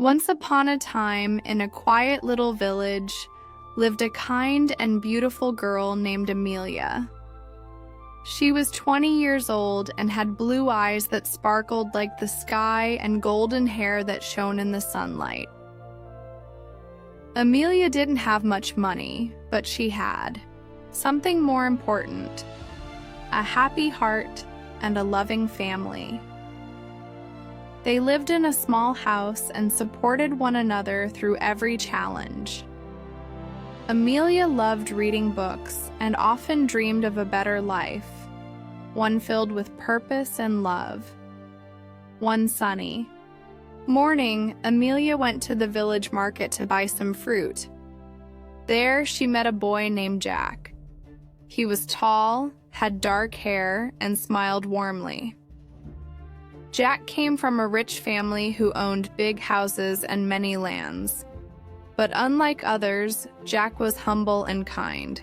Once upon a time, in a quiet little village, lived a kind and beautiful girl named Amelia. She was 20 years old and had blue eyes that sparkled like the sky and golden hair that shone in the sunlight. Amelia didn't have much money, but she had something more important: a happy heart and a loving family. They lived in a small house and supported one another through every challenge. Amelia loved reading books and often dreamed of a better life, one filled with purpose and love. One sunny morning, Amelia went to the village market to buy some fruit. There, she met a boy named Jack. He was tall, had dark hair, and smiled warmly. Jack came from a rich family who owned big houses and many lands. But unlike others, Jack was humble and kind.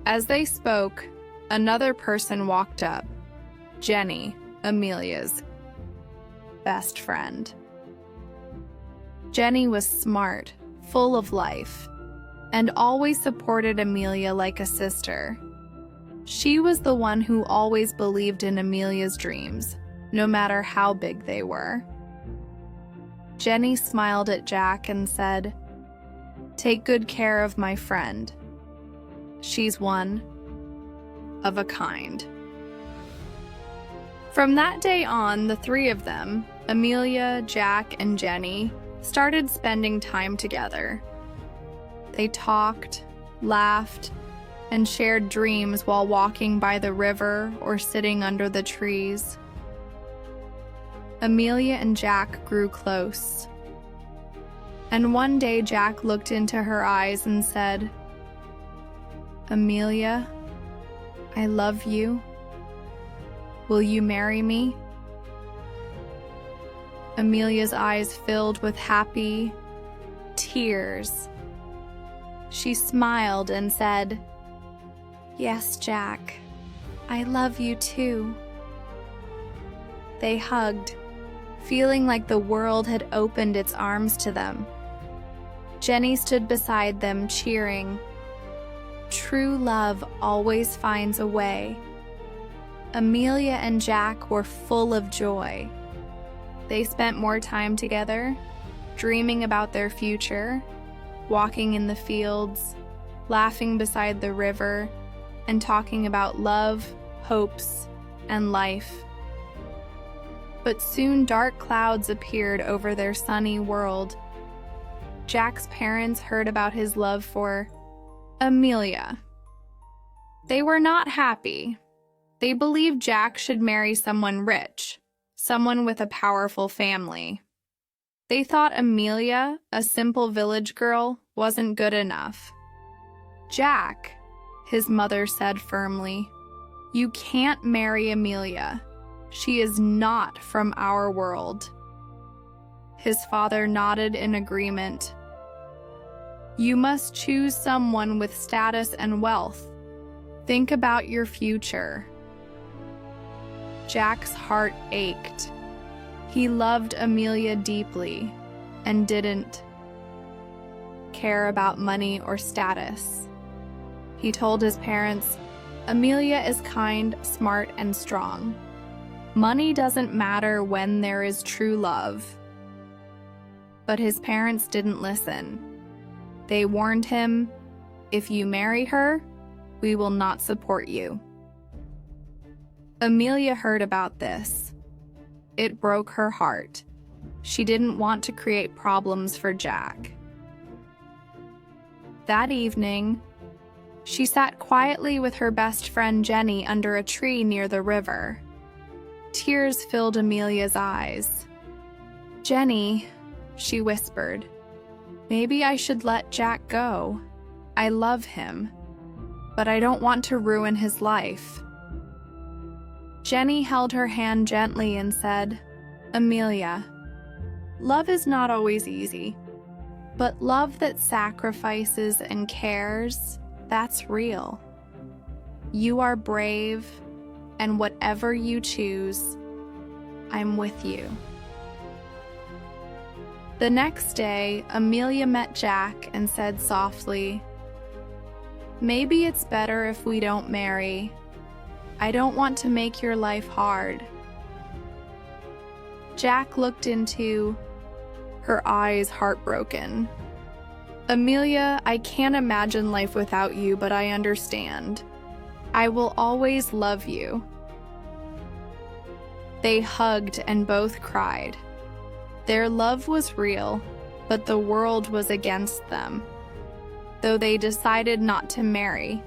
As they spoke, another person walked up: Jenny, Amelia's best friend. Jenny was smart, full of life, and always supported Amelia like a sister. She was the one who always believed in Amelia's dreams, no matter how big they were. Jenny smiled at Jack and said, "Take good care of my friend. She's one of a kind." From that day on, the three of them, Amelia, Jack, and Jenny, started spending time together. They talked, laughed, and shared dreams while walking by the river or sitting under the trees. Amelia and Jack grew close. And one day Jack looked into her eyes and said, "Amelia, I love you. Will you marry me?" Amelia's eyes filled with happy tears. She smiled and said, "Yes, Jack, I love you too." They hugged, feeling like the world had opened its arms to them. Jenny stood beside them, cheering. True love always finds a way. Amelia and Jack were full of joy. They spent more time together, dreaming about their future, walking in the fields, laughing beside the river, and talking about love, hopes, and life. But soon dark clouds appeared over their sunny world. Jack's parents heard about his love for Amelia. They were not happy. They believed Jack should marry someone rich, someone with a powerful family. They thought Amelia, a simple village girl, wasn't good enough. "Jack," his mother said firmly, "you can't marry Amelia. She is not from our world." His father nodded in agreement. "You must choose someone with status and wealth. Think about your future." Jack's heart ached. He loved Amelia deeply and didn't care about money or status. He told his parents, "Amelia is kind, smart, and strong. Money doesn't matter when there is true love." But his parents didn't listen. They warned him, "If you marry her, we will not support you." Amelia heard about this. It broke her heart. She didn't want to create problems for Jack. That evening, she sat quietly with her best friend Jenny under a tree near the river. Tears filled Amelia's eyes. "Jenny," she whispered, "maybe I should let Jack go. I love him, but I don't want to ruin his life." Jenny held her hand gently and said, "Amelia, love is not always easy, but love that sacrifices and cares, that's real. You are brave, and whatever you choose, I'm with you." The next day, Amelia met Jack and said softly, "Maybe it's better if we don't marry. I don't want to make your life hard." Jack looked into her eyes, heartbroken. "Amelia, I can't imagine life without you, but I understand. I will always love you." They hugged and both cried. Their love was real, but the world was against them. Though they decided not to marry,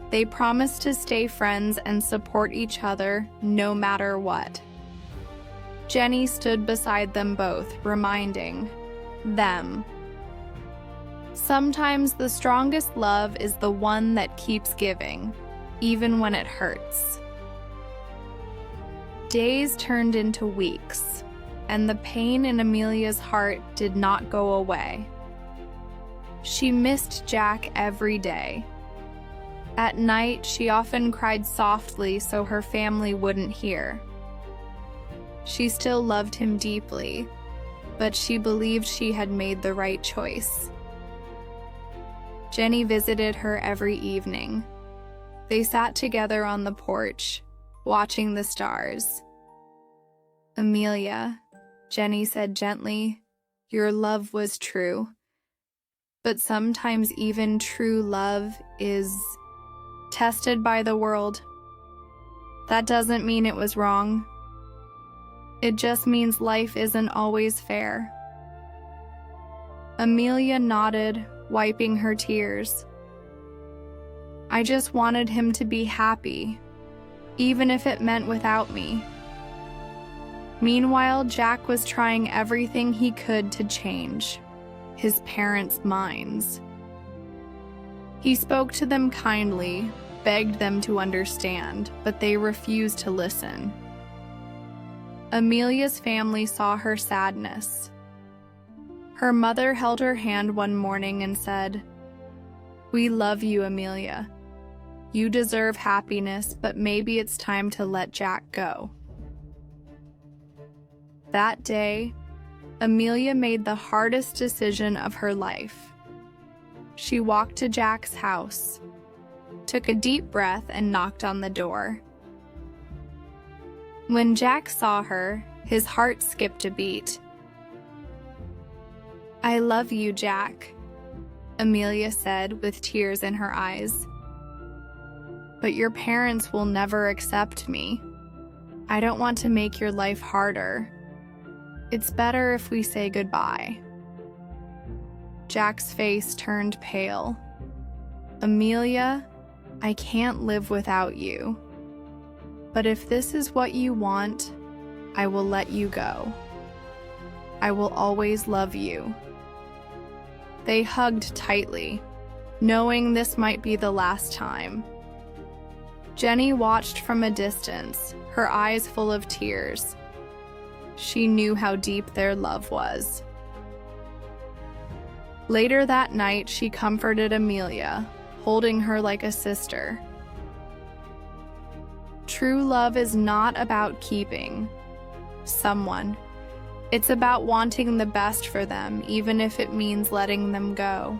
they promised to stay friends and support each other no matter what. Jenny stood beside them both, reminding them, sometimes the strongest love is the one that keeps giving, even when it hurts. Days turned into weeks, and the pain in Amelia's heart did not go away. She missed Jack every day. At night, she often cried softly so her family wouldn't hear. She still loved him deeply, but she believed she had made the right choice. Jenny visited her every evening. They sat together on the porch, watching the stars. "Amelia," Jenny said gently, "your love was true. But sometimes even true love is tested by the world. That doesn't mean it was wrong. It just means life isn't always fair." Amelia nodded, wiping her tears. "I just wanted him to be happy, even if it meant without me." Meanwhile, Jack was trying everything he could to change his parents' minds. He spoke to them kindly, begged them to understand, but they refused to listen. Amelia's family saw her sadness. Her mother held her hand one morning and said, "We love you, Amelia. You deserve happiness, but maybe it's time to let Jack go." That day, Amelia made the hardest decision of her life. She walked to Jack's house, took a deep breath, and knocked on the door. When Jack saw her, his heart skipped a beat. "I love you, Jack," Amelia said with tears in her eyes. "But your parents will never accept me. I don't want to make your life harder. It's better if we say goodbye." Jack's face turned pale. "Amelia, I can't live without you. But if this is what you want, I will let you go. I will always love you." They hugged tightly, knowing this might be the last time. Jenny watched from a distance, her eyes full of tears. She knew how deep their love was. Later that night, she comforted Amelia, holding her like a sister. True love is not about keeping someone. It's about wanting the best for them, even if it means letting them go.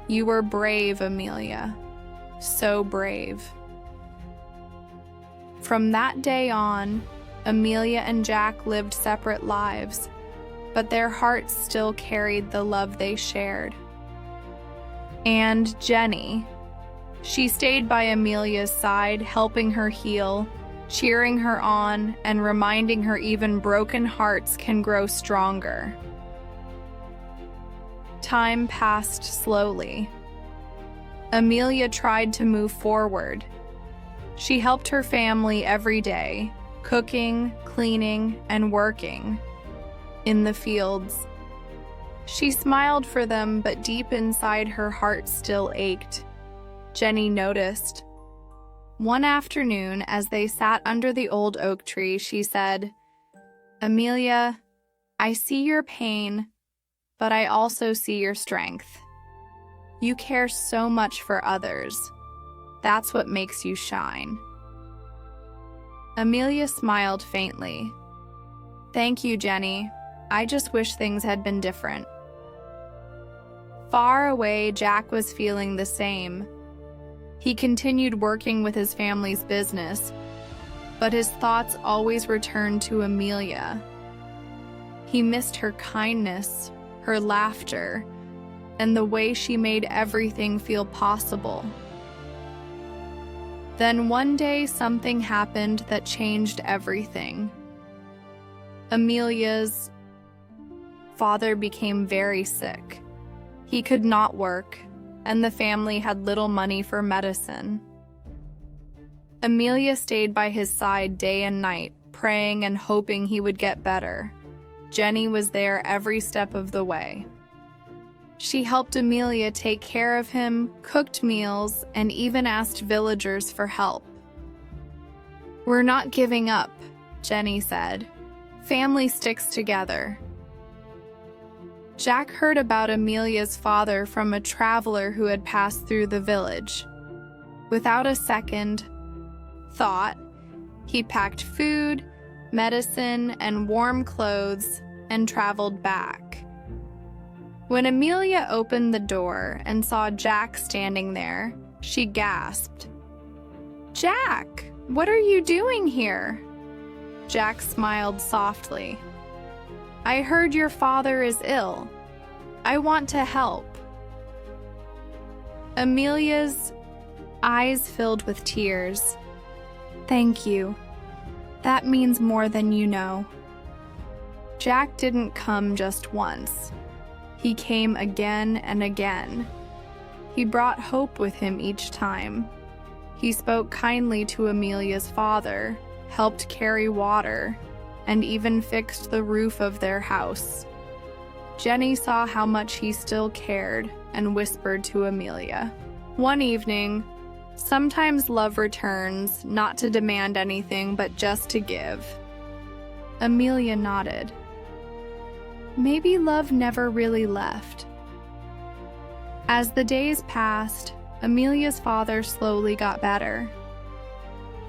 You were brave, Amelia. So brave. From that day on, Amelia and Jack lived separate lives, but their hearts still carried the love they shared. And Jenny, she stayed by Amelia's side, helping her heal, cheering her on, and reminding her even broken hearts can grow stronger. Time passed slowly. Amelia tried to move forward. She helped her family every day, cooking, cleaning, and working in the fields. She smiled for them, but deep inside her heart still ached. Jenny noticed. One afternoon, as they sat under the old oak tree, she said, "Amelia, I see your pain, but I also see your strength. You care so much for others. That's what makes you shine." Amelia smiled faintly. "Thank you, Jenny. I just wish things had been different." Far away, Jack was feeling the same. He continued working with his family's business, but his thoughts always returned to Amelia. He missed her kindness, her laughter, and the way she made everything feel possible. Then one day, something happened that changed everything. Amelia's father became very sick. He could not work, and the family had little money for medicine. Amelia stayed by his side day and night, praying and hoping he would get better. Jenny was there every step of the way. She helped Amelia take care of him, cooked meals, and even asked villagers for help. "We're not giving up," Jenny said. "Family sticks together." Jack heard about Amelia's father from a traveler who had passed through the village. Without a second thought, he packed food, medicine, and warm clothes and traveled back. When Amelia opened the door and saw Jack standing there, she gasped. "Jack, what are you doing here?" Jack smiled softly. "I heard your father is ill. I want to help." Amelia's eyes filled with tears. "Thank you. That means more than you know." Jack didn't come just once. He came again and again. He brought hope with him each time. He spoke kindly to Amelia's father, helped carry water, and even fixed the roof of their house. Jenny saw how much he still cared and whispered to Amelia. One evening, sometimes love returns, not to demand anything, but just to give. Amelia nodded. Maybe love never really left. As the days passed, Amelia's father slowly got better.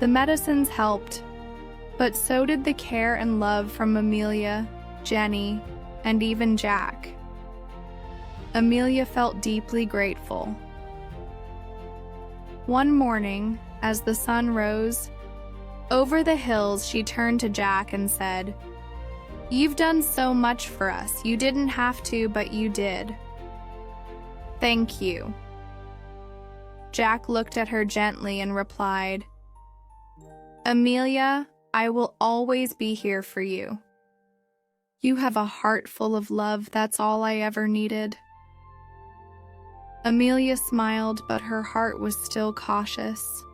The medicines helped, but so did the care and love from Amelia, Jenny, and even Jack. Amelia felt deeply grateful. One morning, as the sun rose, over the hills she turned to Jack and said, "You've done so much for us. You didn't have to, but you did." "Thank you." Jack looked at her gently and replied, "Amelia, I will always be here for you. You have a heart full of love. That's all I ever needed." Amelia smiled, but her heart was still cautious.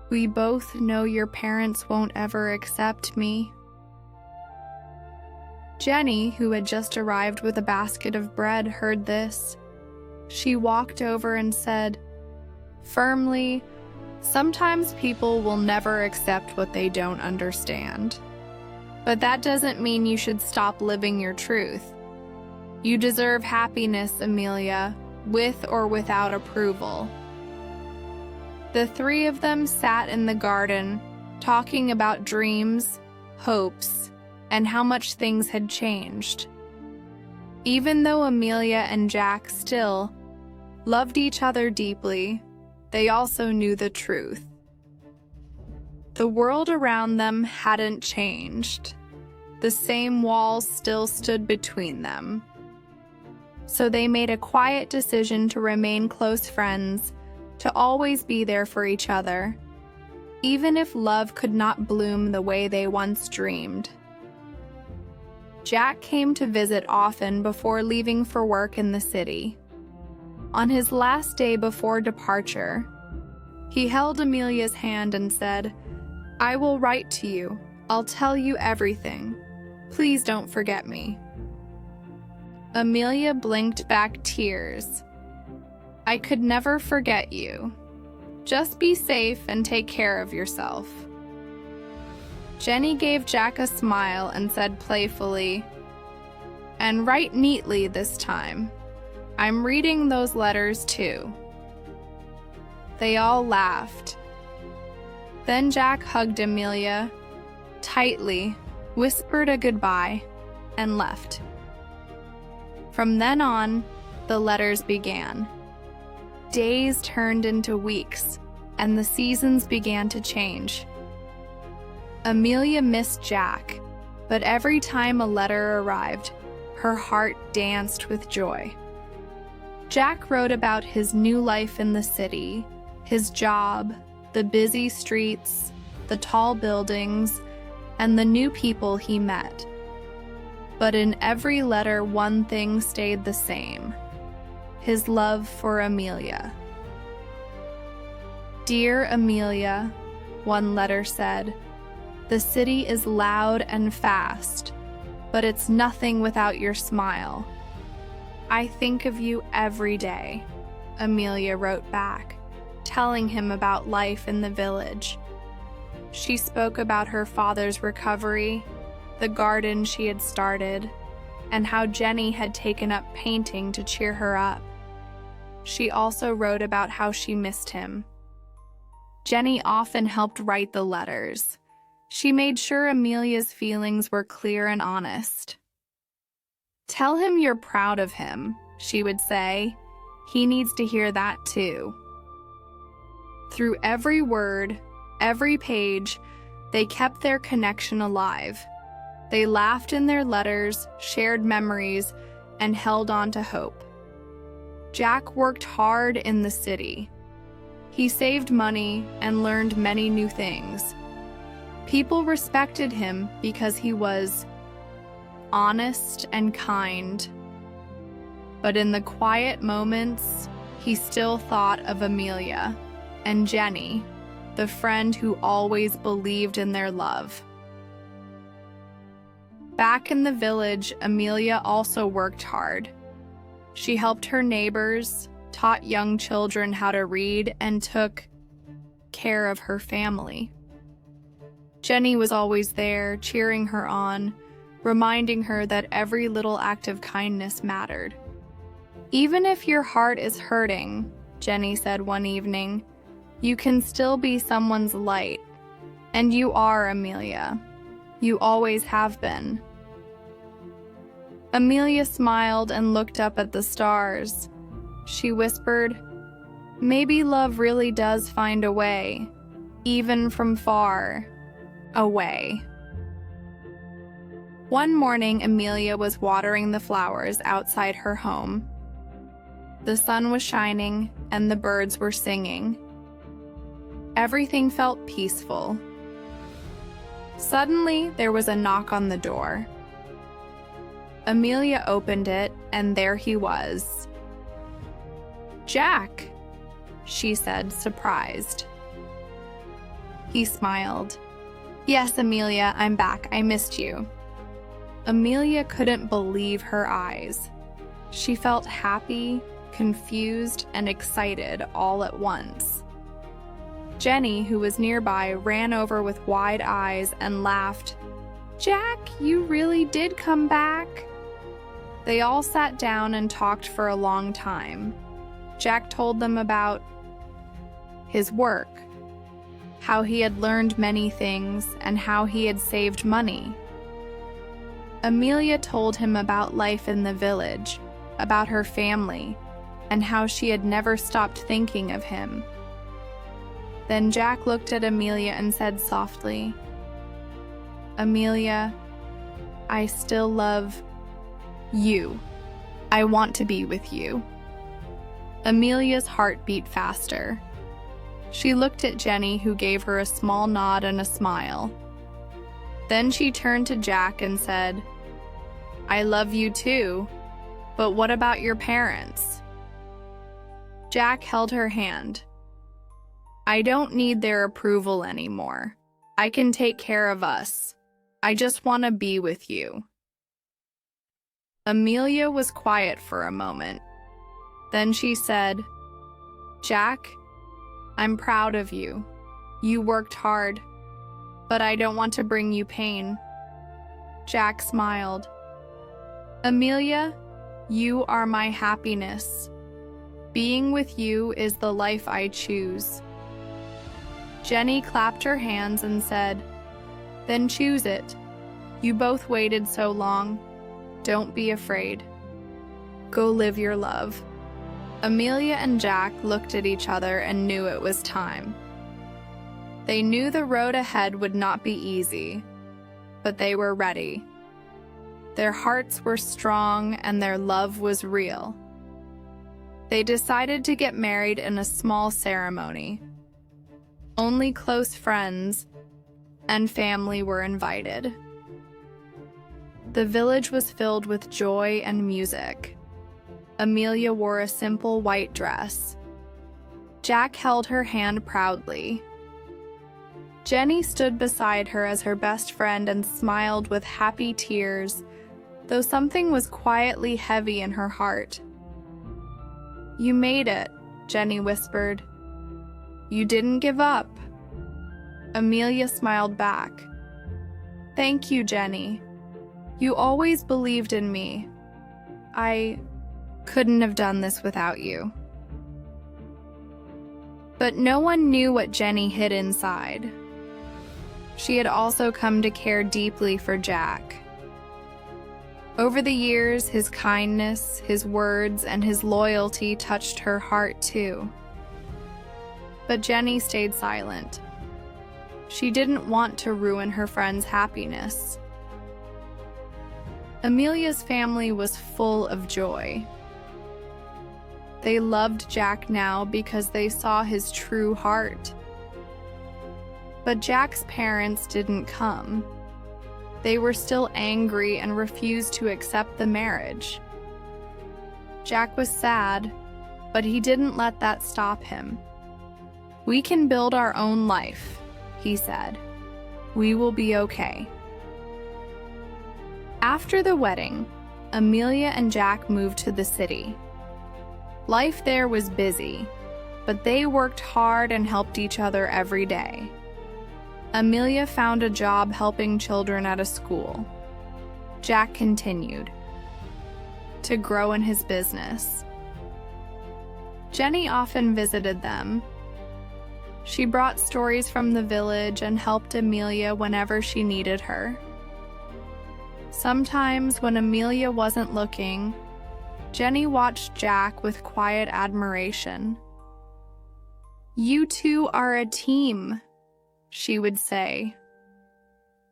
"We both know your parents won't ever accept me." Jenny, who had just arrived with a basket of bread, heard this. She walked over and said, firmly, "Sometimes people will never accept what they don't understand. But that doesn't mean you should stop living your truth. You deserve happiness, Amelia, with or without approval." The three of them sat in the garden, talking about dreams, hopes, and how much things had changed. Even though Amelia and Jack still loved each other deeply, they also knew the truth. The world around them hadn't changed. The same walls still stood between them. So they made a quiet decision to remain close friends, to always be there for each other, even if love could not bloom the way they once dreamed. Jack came to visit often before leaving for work in the city. On his last day before departure, he held Amelia's hand and said, "I will write to you. I'll tell you everything. Please don't forget me." Amelia blinked back tears. "I could never forget you. Just be safe and take care of yourself." Jenny gave Jack a smile and said playfully, "And write neatly this time. I'm reading those letters too." They all laughed. Then Jack hugged Amelia tightly, whispered a goodbye, and left. From then on, the letters began. Days turned into weeks, and the seasons began to change. Amelia missed Jack, but every time a letter arrived, her heart danced with joy. Jack wrote about his new life in the city, his job, the busy streets, the tall buildings, and the new people he met. But in every letter, one thing stayed the same: his love for Amelia. "Dear Amelia," one letter said, "the city is loud and fast, but it's nothing without your smile. I think of you every day," Amelia wrote back, telling him about life in the village. She spoke about her father's recovery, the garden she had started, and how Jenny had taken up painting to cheer her up. She also wrote about how she missed him. Jenny often helped write the letters. She made sure Amelia's feelings were clear and honest. "Tell him you're proud of him," she would say. "He needs to hear that too." Through every word, every page, they kept their connection alive. They laughed in their letters, shared memories, and held on to hope. Jack worked hard in the city. He saved money and learned many new things. People respected him because he was honest and kind. But in the quiet moments, he still thought of Amelia and Jenny, the friend who always believed in their love. Back in the village, Amelia also worked hard. She helped her neighbors, taught young children how to read, and took care of her family. Jenny was always there, cheering her on, reminding her that every little act of kindness mattered. "Even if your heart is hurting," Jenny said one evening, "you can still be someone's light. And you are, Amelia. You always have been." Amelia smiled and looked up at the stars. She whispered, "Maybe love really does find a way, even from far away." One morning, Amelia was watering the flowers outside her home. The sun was shining and the birds were singing. Everything felt peaceful. Suddenly, there was a knock on the door. Amelia opened it, and there he was. "Jack," she said, surprised. He smiled. "Yes, Amelia, I'm back. I missed you." Amelia couldn't believe her eyes. She felt happy, confused, and excited all at once. Jenny, who was nearby, ran over with wide eyes and laughed. "Jack, you really did come back." They all sat down and talked for a long time. Jack told them about his work, how he had learned many things, and how he had saved money. Amelia told him about life in the village, about her family, and how she had never stopped thinking of him. Then Jack looked at Amelia and said softly, "Amelia, I still love you. I want to be with you." Amelia's heart beat faster. She looked at Jenny, who gave her a small nod and a smile. Then she turned to Jack and said, "I love you too, but what about your parents?" Jack held her hand. "I don't need their approval anymore. I can take care of us. I just want to be with you." Amelia was quiet for a moment. Then she said, "Jack, I'm proud of you. You worked hard, but I don't want to bring you pain." Jack smiled. "Amelia, you are my happiness. Being with you is the life I choose." Jenny clapped her hands and said, "Then choose it. You both waited so long. Don't be afraid. Go live your love." Amelia and Jack looked at each other and knew it was time. They knew the road ahead would not be easy, but they were ready. Their hearts were strong and their love was real. They decided to get married in a small ceremony. Only close friends and family were invited. The village was filled with joy and music. Amelia wore a simple white dress. Jack held her hand proudly. Jenny stood beside her as her best friend and smiled with happy tears, though something was quietly heavy in her heart. "You made it," Jenny whispered. "You didn't give up." Amelia smiled back. "Thank you, Jenny. You always believed in me. I couldn't have done this without you." But no one knew what Jenny hid inside. She had also come to care deeply for Jack. Over the years, his kindness, his words, and his loyalty touched her heart too. But Jenny stayed silent. She didn't want to ruin her friend's happiness. Amelia's family was full of joy. They loved Jack now because they saw his true heart. But Jack's parents didn't come. They were still angry and refused to accept the marriage. Jack was sad, but he didn't let that stop him. "We can build our own life," he said. "We will be okay." After the wedding, Amelia and Jack moved to the city. Life there was busy, but they worked hard and helped each other every day. Amelia found a job helping children at a school. Jack continued to grow in his business. Jenny often visited them. She brought stories from the village and helped Amelia whenever she needed her. Sometimes when Amelia wasn't looking, Jenny watched Jack with quiet admiration. "You two are a team," she would say.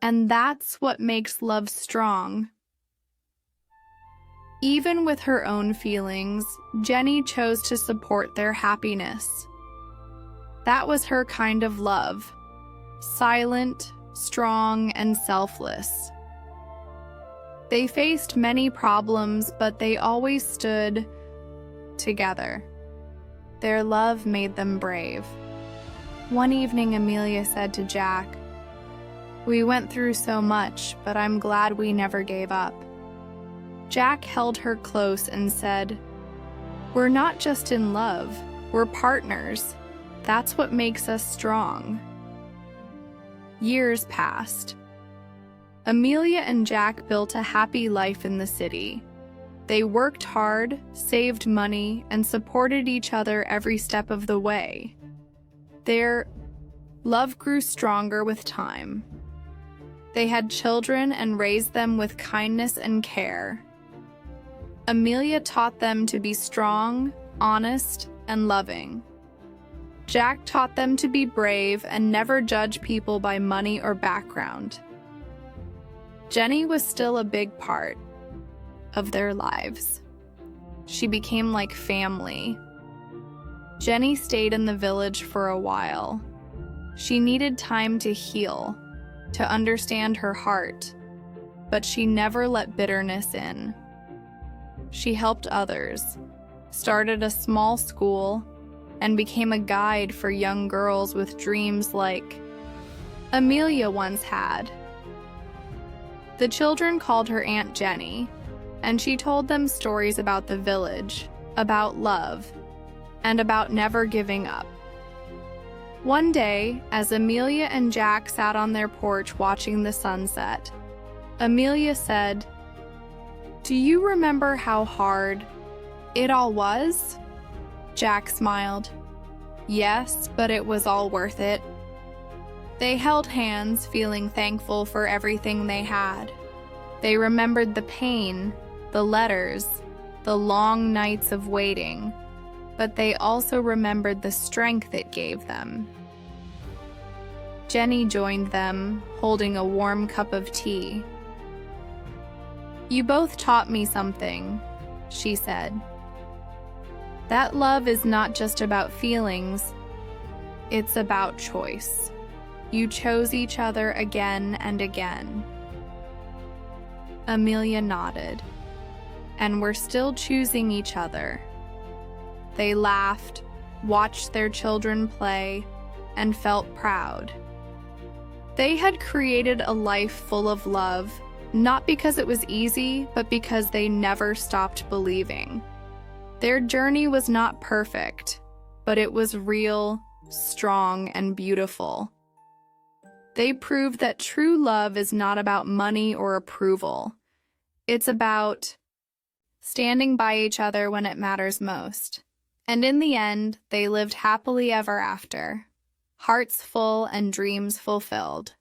"And that's what makes love strong." Even with her own feelings, Jenny chose to support their happiness. That was her kind of love, silent, strong, and selfless. They faced many problems, but they always stood together. Their love made them brave. One evening, Amelia said to Jack, "We went through so much, but I'm glad we never gave up." Jack held her close and said, "We're not just in love, we're partners. That's what makes us strong." Years passed. Amelia and Jack built a happy life in the city. They worked hard, saved money, and supported each other every step of the way. Their love grew stronger with time. They had children and raised them with kindness and care. Amelia taught them to be strong, honest, and loving. Jack taught them to be brave and never judge people by money or background. Jenny was still a big part of their lives. She became like family. Jenny stayed in the village for a while. She needed time to heal, to understand her heart, but she never let bitterness in. She helped others, started a small school, and became a guide for young girls with dreams like Amelia once had. The children called her Aunt Jenny, and she told them stories about the village, about love, and about never giving up. One day, as Amelia and Jack sat on their porch watching the sunset, Amelia said, "Do you remember how hard it all was?" Jack smiled. "Yes, but it was all worth it." They held hands, feeling thankful for everything they had. They remembered the pain, the letters, the long nights of waiting, but they also remembered the strength it gave them. Jenny joined them, holding a warm cup of tea. "You both taught me something," she said. "That love is not just about feelings, it's about choice. You chose each other again and again." Amelia nodded. "And we're still choosing each other." They laughed, watched their children play, and felt proud. They had created a life full of love, not because it was easy, but because they never stopped believing. Their journey was not perfect, but it was real, strong, and beautiful. They proved that true love is not about money or approval. It's about standing by each other when it matters most. And in the end, they lived happily ever after, hearts full and dreams fulfilled.